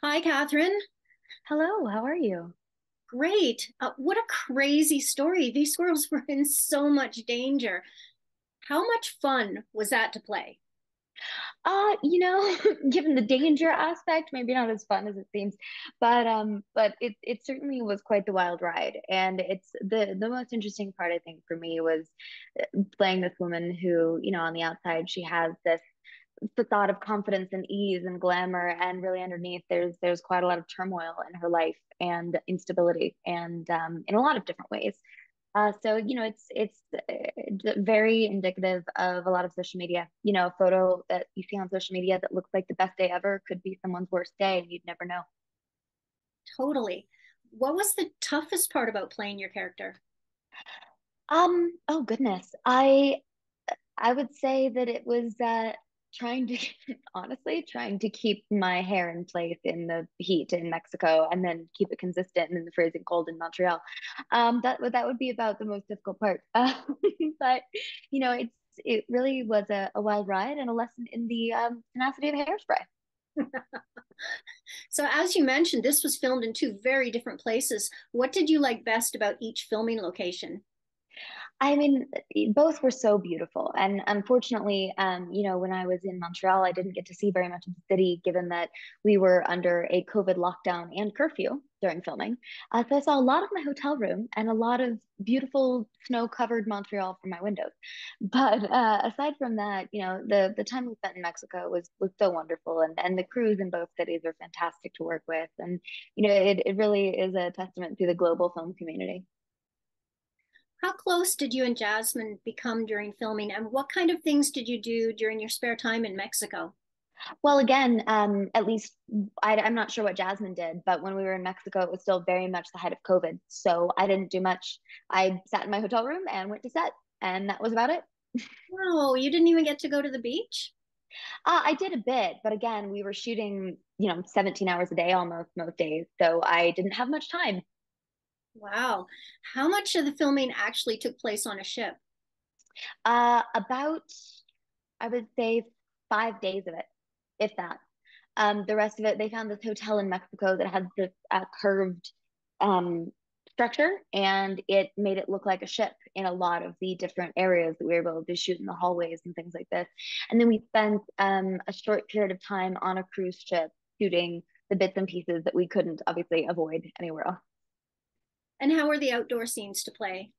Hi, Catherine. Hello, how are you? Great. What a crazy story. These squirrels were in so much danger. How much fun was that to play? Given the danger aspect, maybe not as fun as it seems, but it certainly was quite the wild ride. And it's the most interesting part, I think, for me was playing this woman who, on the outside, she has this facade of confidence and ease and glamour, and really underneath, there's quite a lot of turmoil in her life and instability, and in a lot of different ways. So very indicative of a lot of social media. A photo that you see on social media that looks like the best day ever could be someone's worst day, and you'd never know. Totally. What was the toughest part about playing your character? Oh goodness. I would say that it was trying to honestly trying to keep my hair in place in the heat in Mexico and then keep it consistent in the freezing cold in Montreal. That would be about the most difficult part. But it really was a wild ride and a lesson in the tenacity of hairspray. So, as you mentioned, this was filmed in two very different places. What did you like best about each filming location? I mean, both were so beautiful. And unfortunately, when I was in Montreal, I didn't get to see very much of the city, given that we were under a COVID lockdown and curfew during filming. So I saw a lot of my hotel room and a lot of beautiful snow-covered Montreal from my windows. But aside from that, the time we spent in Mexico was so wonderful, and the crews in both cities are fantastic to work with, and it really is a testament to the global film community. How close did you and Jasmine become during filming, and what kind of things did you do during your spare time in Mexico? Well, again, at least I'm not sure what Jasmine did, but when we were in Mexico, it was still very much the height of COVID. So I didn't do much. I sat in my hotel room and went to set, and that was about it. No, you didn't even get to go to the beach? I did a bit, but again, we were shooting, 17 hours a day almost most days. So I didn't have much time. Wow. How much of the filming actually took place on a ship? About, I would say, 5 days of it, if that. The rest of it, they found this hotel in Mexico that had this curved um, structure, and it made it look like a ship in a lot of the different areas that we were able to shoot in the hallways and things like this. And then we spent a short period of time on a cruise ship shooting the bits and pieces that we couldn't obviously avoid anywhere else. And how were the outdoor scenes to play?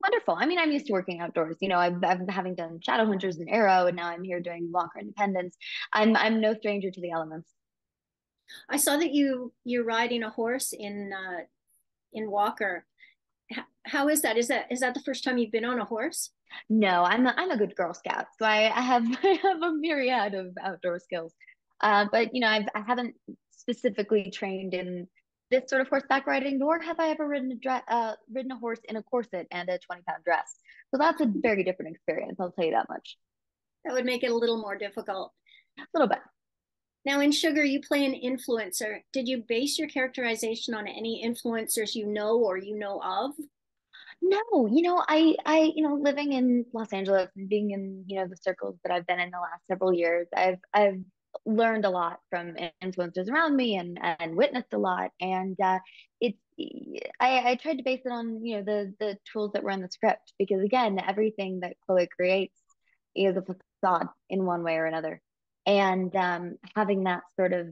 Wonderful. I mean, I'm used to working outdoors. I've having done shadow hunters and arrow, and now I'm here doing Walker Independence. I'm no stranger to the elements. I saw that you're riding a horse in Walker. How is that? Is that the first time you've been on a horse? No, I'm a good Girl Scout, so I have I have a myriad of outdoor skills. But I haven't specifically trained in this sort of horseback riding, nor have I ever ridden a horse in a corset and a 20-pound dress. So that's a very different experience. I'll tell you that much. That would make it a little more difficult. A little bit. Now, in Sugar, you play an influencer. Did you base your characterization on any influencers you know or you know of? No, living in Los Angeles and being in, the circles that I've been in the last several years, I've learned a lot from influencers around me and witnessed a lot. And it's I tried to base it on, the tools that were in the script because again, everything that Chloe creates is a facade in one way or another. And having that sort of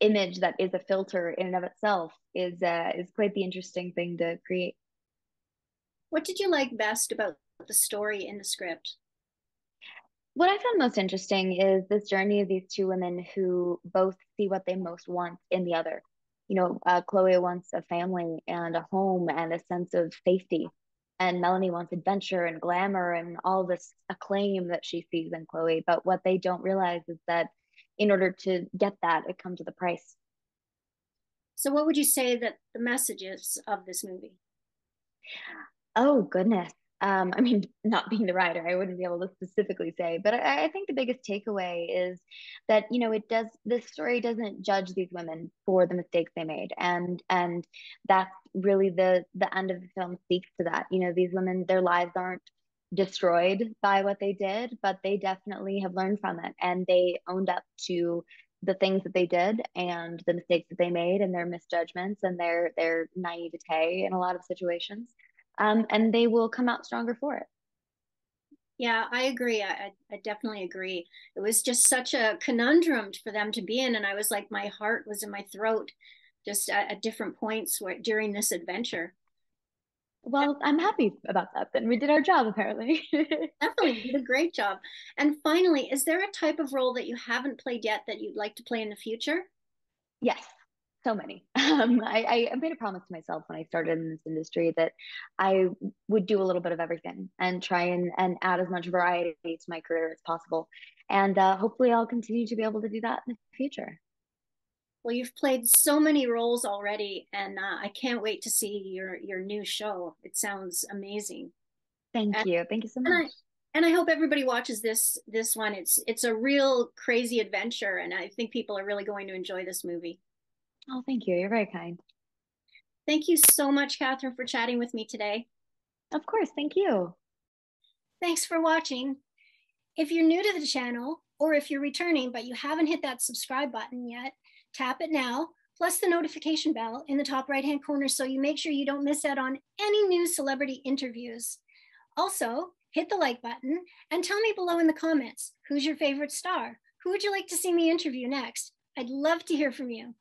image that is a filter in and of itself is quite the interesting thing to create. What did you like best about the story in the script? What I found most interesting is this journey of these two women who both see what they most want in the other. Chloe wants a family and a home and a sense of safety, and Melanie wants adventure and glamour and all this acclaim that she sees in Chloe. But what they don't realize is that in order to get that, it comes with a price. So, what would you say that the message is of this movie? Oh, goodness. I mean, not being the writer, I wouldn't be able to specifically say, but I think the biggest takeaway is that, this story doesn't judge these women for the mistakes they made. And that's really the end of the film speaks to that. These women, their lives aren't destroyed by what they did, but they definitely have learned from it and they owned up to the things that they did and the mistakes that they made and their misjudgments and their naivete in a lot of situations. And they will come out stronger for it. Yeah, I agree. I definitely agree. It was just such a conundrum for them to be in. And I was like, my heart was in my throat just at different points during this adventure. Well, I'm happy about that. Then we did our job, apparently. Definitely, you did a great job. And finally, is there a type of role that you haven't played yet that you'd like to play in the future? Yes, so many. I made a promise to myself when I started in this industry that I would do a little bit of everything and try and add as much variety to my career as possible. And hopefully, I'll continue to be able to do that in the future. Well, you've played so many roles already, and I can't wait to see your new show. It sounds amazing. Thank And, you. Thank you so and much. I hope everybody watches this one. It's a real crazy adventure, and I think people are really going to enjoy this movie. Oh, thank you. You're very kind. Thank you so much, Catherine, for chatting with me today. Of course. Thank you. Thanks for watching. If you're new to the channel, or if you're returning but you haven't hit that subscribe button yet, tap it now, plus the notification bell in the top right-hand corner so you make sure you don't miss out on any new celebrity interviews. Also, hit the like button and tell me below in the comments, who's your favorite star? Who would you like to see me interview next? I'd love to hear from you.